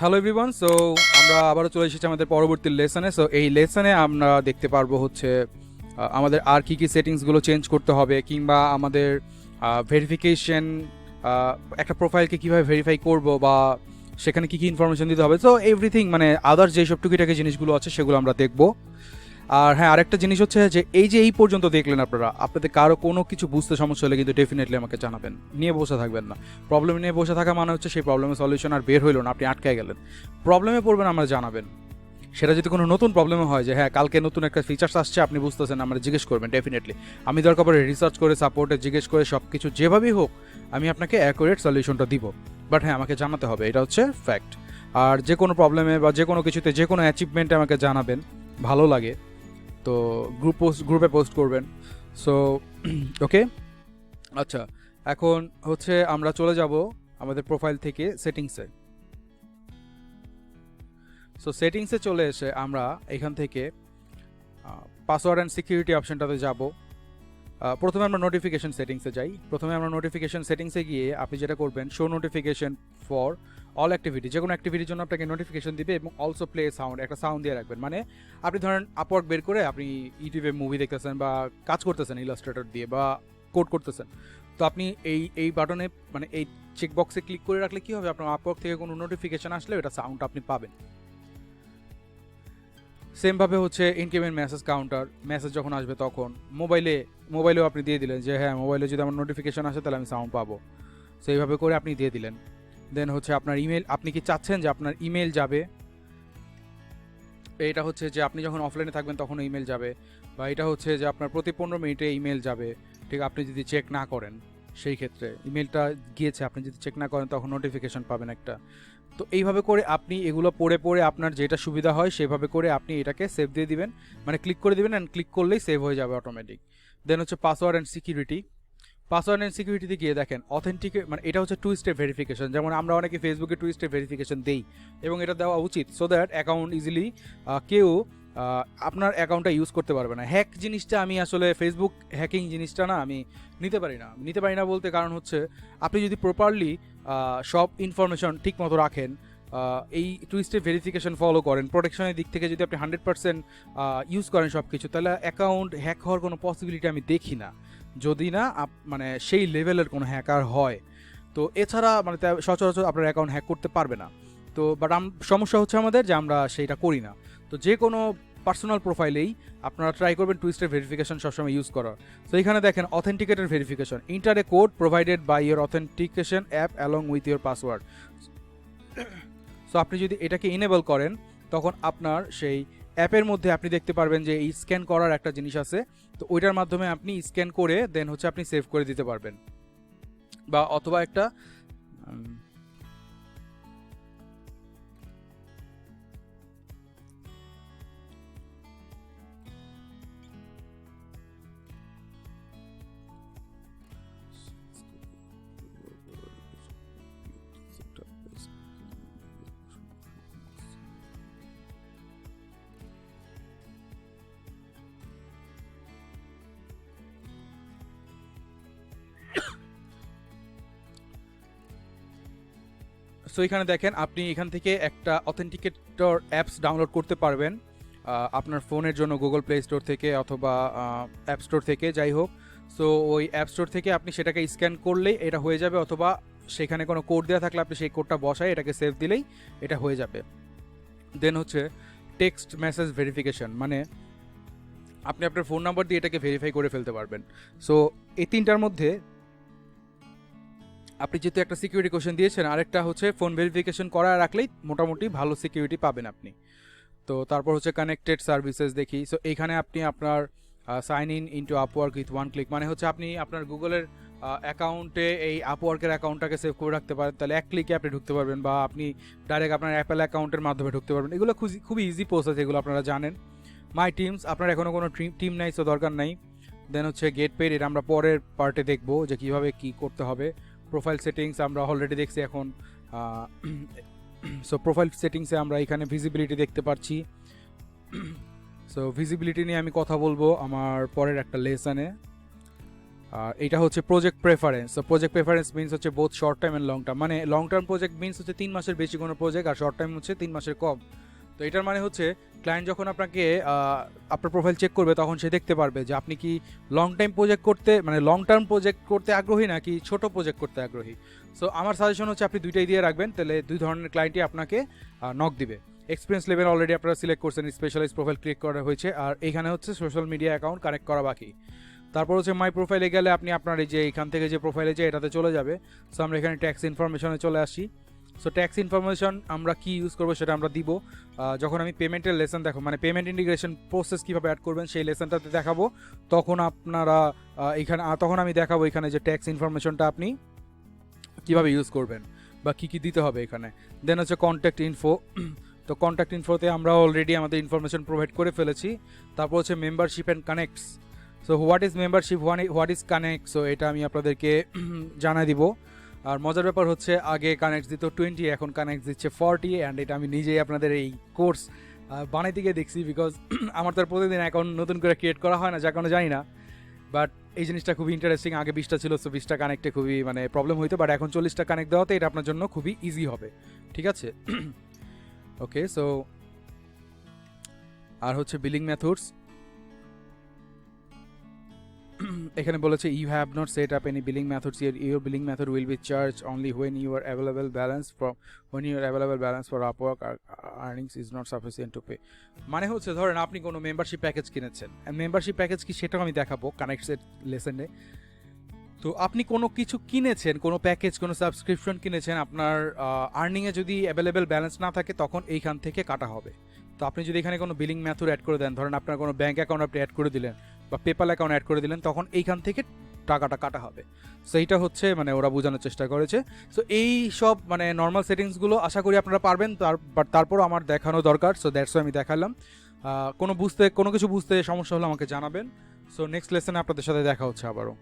Hello everyone, so আমরা আবারও চলে এসেছি আমাদের পরবর্তী লেসনে। সো এই লেসনে আমরা দেখতে পারবো হচ্ছে আমাদের আর কী কী সেটিংসগুলো চেঞ্জ করতে হবে, কিংবা আমাদের ভেরিফিকেশন, একটা প্রোফাইলকে কীভাবে ভেরিফাই করব, বা সেখানে কী কী ইনফরমেশন দিতে হবে। সো এভরিথিং মানে আদার্স যেসব টুকিটাকি জিনিসগুলো আছে সেগুলো আমরা দেখবো। আর হ্যাঁ, আরেকটা জিনিস হচ্ছে যে এই পর্যন্ত দেখলেন আপনারা, আপনাদের কারো কোনো কিছু বুঝতে সমস্যা হলে কিন্তু ডেফিনেটলি আমাকে জানাবেন, নিয়ে বসে থাকবেন না। প্রবলেম নিয়ে বসে থাকা মানে হচ্ছে সেই প্রবলেমের সলিউশন আর বের হইল না, আপনি আটকে গেলেন। প্রবলেমে পড়বেন, আমরা জানাবেন। সেটা যদি কোনো নতুন প্রবলেমে হয় যে হ্যাঁ কালকে নতুন একটা ফিচার্স আসছে, আপনি বুঝতেছেন, আমরা জিজ্ঞেস করবেন ডেফিনেটলি। আমি দরকার পড়ে রিসার্চ করে, সাপোর্টে জিজ্ঞেস করে, সব কিছু যেভাবেই হোক আমি আপনাকে অ্যাকুরেট সলিউশনটা দিব। বাট হ্যাঁ, আমাকে জানাতে হবে, এটা হচ্ছে ফ্যাক্ট। আর যে কোনো প্রবলেমে বা যে কোনো কিছুতে, যে কোনো অ্যাচিভমেন্টে আমাকে জানাবেন, ভালো লাগে তো গ্রুপে পোস্ট করবেন। সো ওকে, আচ্ছা, এখন হচ্ছে আমরা চলে যাব আমাদের প্রোফাইল থেকে সেটিংসে। সো সেটিংসে চলে এসে আমরা এখান থেকে পাসওয়ার্ড অ্যান্ড সিকিউরিটি অপশনটাতে যাব। প্রথমে আমরা নোটিফিকেশন সেটিংসে যাই। প্রথমে আমরা নোটিফিকেশন সেটিংসে গিয়ে আপনি যেটা করবেন, show notification for all activity. যে কোনো অ্যাক্টিভিটির জন্য আপনাকে নোটিফিকেশন দিবে, এবং অলসো প্লে সাউন্ড, একটা সাউন্ড দিয়ে রাখবেন। মানে আপনি ধরেন আপওয়ার্ক বের করে আপনি ইউটিউবে মুভি দেখতেছেন, বা কাজ করতেছেন ইলাস্ট্রেটর দিয়ে, বা কোড করতেছেন, তো আপনি এই বাটনে মানে এই চেকবক্সে ক্লিক করে রাখলে কী হবে, আপনার আপওয়ার্ক থেকে কোনো নোটিফিকেশন আসলে এটা সাউন্ড আপনি পাবেন। সেমভাবে হচ্ছে ইনক্রিমেন্ট মেসেজ কাউন্টার, মেসেজ যখন আসবে তখন মোবাইলেও আপনি দিয়ে দিলেন যে হ্যাঁ, মোবাইলে যদি আমার নোটিফিকেশন আসে তাহলে আমি সাউন্ড পাবো। সো এইভাবে করে আপনি দিয়ে দিলেন। দেন হচ্ছে আপনার ইমেল, আপনি কি চাচ্ছেন যে আপনার ইমেল যাবে, এটা হচ্ছে যে আপনি যখন অফলাইনে থাকবেন তখন ইমেল যাবে, বা এটা হচ্ছে যে আপনার প্রতি 15 মিনিটে ইমেল যাবে। ঠিক, আপনি যদি চেক না করেন সেই ক্ষেত্রে ইমেলটা গিয়েছে, আপনি যদি চেক না করেন তখন নোটিফিকেশন পাবেন একটা। তো এইভাবে করে আপনি এগুলো পড়ে আপনার যেটা সুবিধা হয় সেভাবে করে আপনি এটাকে সেভ দিয়ে দিবেন, মানে ক্লিক করে দিবেন, অ্যান্ড ক্লিক করলেই সেভ হয়ে যাবে অটোমেটিক। দেন হচ্ছে password and security. Password and সিকিউরিটিতে গিয়ে দেখেন অথেন্টিক, মানে এটা হচ্ছে 2 স্টেপ ভেরিফিকেশন। যেমন আমরা অনেকে ফেসবুকে 2 স্টেপ ভেরিফিকেশন দেই, এবং এটা দেওয়া উচিত, সো দ্যাট অ্যাকাউন্ট ইজিলি কেউ আপনার অ্যাকাউন্টটা ইউজ করতে পারবে না। হ্যাক জিনিসটা আমি আসলে, ফেসবুক হ্যাকিং জিনিসটা না আমি নিতে পারি না বলতে কারণ হচ্ছে আপনি যদি প্রপারলি সব ইনফরমেশন ঠিক মতো রাখেন, এই 2 স্টেপ ভেরিফিকেশন ফলো করেন, প্রোটেকশনের দিক থেকে যদি আপনি 100% ইউজ করেন সব কিছু, তাহলে অ্যাকাউন্ট হ্যাক হওয়ার কোনো পসিবিলিটি আমি দেখি না, যদি না মানে সেই লেভেলের কোনো হ্যাকার হয়। তো এছাড়া মানে সচরাচর আপনার অ্যাকাউন্ট হ্যাক করতে পারবে না। তো বাট সমস্যা হচ্ছে আমাদের যে আমরা সেইটা করি না। তো যে কোনো পার্সোনাল প্রোফাইলেই আপনারা ট্রাই করবেন 2 স্টেপ ভেরিফিকেশন সবসময় ইউজ করার। তো এখানে দেখেন authenticated verification, enter a code provided by your authentication app along with your password. So আপনি যদি এটাকে ইনেবল করেন তখন আপনার সেই অ্যাপের মধ্যে আপনি দেখতে পারবেন যে এই স্ক্যান করার একটা জিনিস আছে। তো ওইটার মাধ্যমে আপনি স্ক্যান করে দেন হচ্ছে আপনি সেভ করে দিতে পারবেন, বা অথবা একটা সো এখানে দেখেন আপনি এখান থেকে একটা অথেন্টিকেটর অ্যাপস ডাউনলোড করতে পারবেন আপনার ফোনের জন্য গুগল প্লে স্টোর থেকে অথবা অ্যাপ স্টোর থেকে, যাই হোক। সো ওই অ্যাপ স্টোর থেকে আপনি সেটাকে স্ক্যান করলেই এটা হয়ে যাবে, অথবা সেখানে কোনো কোড দেওয়া থাকলে আপনি সেই কোডটা বসায় এটাকে সেভ দিলেই এটা হয়ে যাবে। দেন হচ্ছে টেক্সট মেসেজ ভেরিফিকেশন, মানে আপনি আপনার ফোন নাম্বার দিয়ে এটাকে ভেরিফাই করে ফেলতে পারবেন। সো এই তিনটার মধ্যে আপনি যেহেতু একটা সিকিউরিটি কোশ্চেন দিয়েছেন, আরেকটা হচ্ছে ফোন ভেরিফিকেশন করা রাখলেই মোটামুটি ভালো সিকিউরিটি পাবেন আপনি। তো তারপর হচ্ছে কানেক্টেড সার্ভিসেস দেখি। সো এইখানে আপনি আপনার sign into Upwork with 1 click, মানে হচ্ছে আপনি আপনার গুগলের অ্যাকাউন্টে এই আপওয়ার্কের অ্যাকাউন্টটাকে সেভ করে রাখতে পারেন, তাহলে 1 ক্লিকে আপনি ঢুকতে পারবেন, বা আপনি ডাইরেক্ট আপনার অ্যাপেল অ্যাকাউন্টের মাধ্যমে ঢুকতে পারবেন। এগুলো খুবই ইজি প্রসেস, এগুলো আপনারা জানেন। মাই টিমস, আপনার এখনও কোনো টিম নাই, সো দরকার নাই। দেন হচ্ছে গেট পেড, এটা আমরা পরের পার্টে দেখবো যে কীভাবে কী করতে হবে। প্রোফাইল সেটিংস আমরা অলরেডি দেখছি এখন। সো প্রোফাইল সেটিংসে আমরা এখানে ভিজিবিলিটি দেখতে পাচ্ছি। সো ভিজিবিলিটি নিয়ে আমি কথা বলবো আমার পরের একটা লেসনে। আর এটা হচ্ছে প্রজেক্ট প্রেফারেন্স। তো প্রজেক্ট প্রেফারেন্স মিনস হচ্ছে both short time and long term, মানে লং টার্ম প্রজেক্ট মিনস হচ্ছে 3 মাসের বেশি কোনো প্রজেক্ট, আর শর্ট টাইম হচ্ছে 3 মাসের কম। তো এটার মানে হচ্ছে ক্লায়েন্ট যখন আপনাকে আপনার প্রোফাইল চেক করবে তখন সে দেখতে পারবে যে আপনি কি লং টাইম প্রজেক্ট করতে, মানে লং টার্ম প্রজেক্ট করতে আগ্রহী নাকি ছোট প্রজেক্ট করতে আগ্রহী। সো আমার সাজেশন হচ্ছে আপনি দুইটাই দিয়ে রাখবেন, তাহলে দুই ধরনের ক্লায়েন্টই আপনাকে নক দিবে। এক্সপিরিয়েন্স লেভেল অলরেডি আপনারা সিলেক্ট করছেন, স্পেশালাইজ প্রোফাইল ক্রিয়েট করা হয়েছে, আর এখানে হচ্ছে সোশ্যাল মিডিয়া অ্যাকাউন্ট কানেক্ট করা বাকি। তারপর হচ্ছে মাই প্রোফাইলে গেলে আপনি আপনার এই যে এখান থেকে যে প্রোফাইলে যে এটাতে চলে যাবে। সো আমরা এখানে ট্যাক্স ইনফরমেশনে চলে আসি। সো ট্যাক্স ইনফরমেশন আমরা কি ইউজ করবো সেটা আমরা দিব যখন আমি পেমেন্টের লেসন দেখো, মানে পেমেন্ট ইন্টিগ্রেশন প্রসেস কীভাবে অ্যাড করবেন সেই লেসনটাতে দেখাবো, তখন আপনারা এখানে তখন আমি দেখাবো এখানে যে ট্যাক্স ইনফরমেশনটা আপনি কীভাবে ইউজ করবেন বা কী কী দিতে হবে এখানে। দেন হচ্ছে কন্ট্যাক্ট ইনফো। তো কন্ট্যাক্ট ইনফোতে আমরা অলরেডি আমাদের ইনফরমেশন প্রোভাইড করে ফেলেছি। তারপর হচ্ছে membership and connects. So what is membership, what is connect, so এটা আমি আপনাদেরকে জানাই দিব। আর মজার ব্যাপার হচ্ছে আগে কানেক্ট দিত 20, এখন কানেক্ট দিচ্ছে 40, অ্যান্ড এটা আমি নিজেই আপনাদের এই কোর্স বানাইতে গিয়ে দেখছি, বিকজ আমার তো প্রতিদিন অ্যাকাউন্ট নতুন করে ক্রিয়েট করা হয় না, যা কোনো জানি না। বাট এই জিনিসটা খুবই ইন্টারেস্টিং। আগে 20টা ছিল, সো 20টা কানেক্টে খুবই মানে প্রবলেম হইতো, বাট এখন 40টা কানেক্ট দেওয়াতে এটা আপনার জন্য খুবই ইজি হবে। ঠিক আছে, ওকে। সো আর হচ্ছে বিলিং মেথডস, এখানে বলেছে you have not set up any billing methods yet, your billing method will be charge only when your available balance for Upwork earnings is not sufficient to pay. মানে হচ্ছে ধরেন আপনি কোনো membership package কিনেছেন, membership package কি সেটাও আমি দেখাবো কানেক্টেড লেসনে। তো আপনি কোনো কিছু কিনেছেন, কোনো প্যাকেজ, কোনো সাবস্ক্রিপশন কিনেছেন, আপনার আর্নিংয়ে যদি অ্যাভেলেবেল ব্যালেন্স না থাকে তখন এইখান থেকে কাটা হবে। তো আপনি যদি এখানে কোনো বিলিং মেথড অ্যাড করে দেন, ধরেন আপনার কোনো ব্যাঙ্ক অ্যাকাউন্ট আপনি অ্যাড করে দিলেন বা পেপাল অ্যাকাউন্ট অ্যাড করে দিলেন, তখন এইখান থেকে টাকাটা কাটা হবে। সো এইটা হচ্ছে মানে ওরা বোঝানোর চেষ্টা করেছে। সো এই সব মানে নর্মাল সেটিংসগুলো আশা করি আপনারা পারবেন, বাট তারপরও আমার দেখানো দরকার, সো দ্যাটস আমি দেখালাম। কোনো কিছু বুঝতে সমস্যা হলে আমাকে জানাবেন। সো নেক্সট লেসনে আপনাদের সাথে দেখা হচ্ছে আবারও।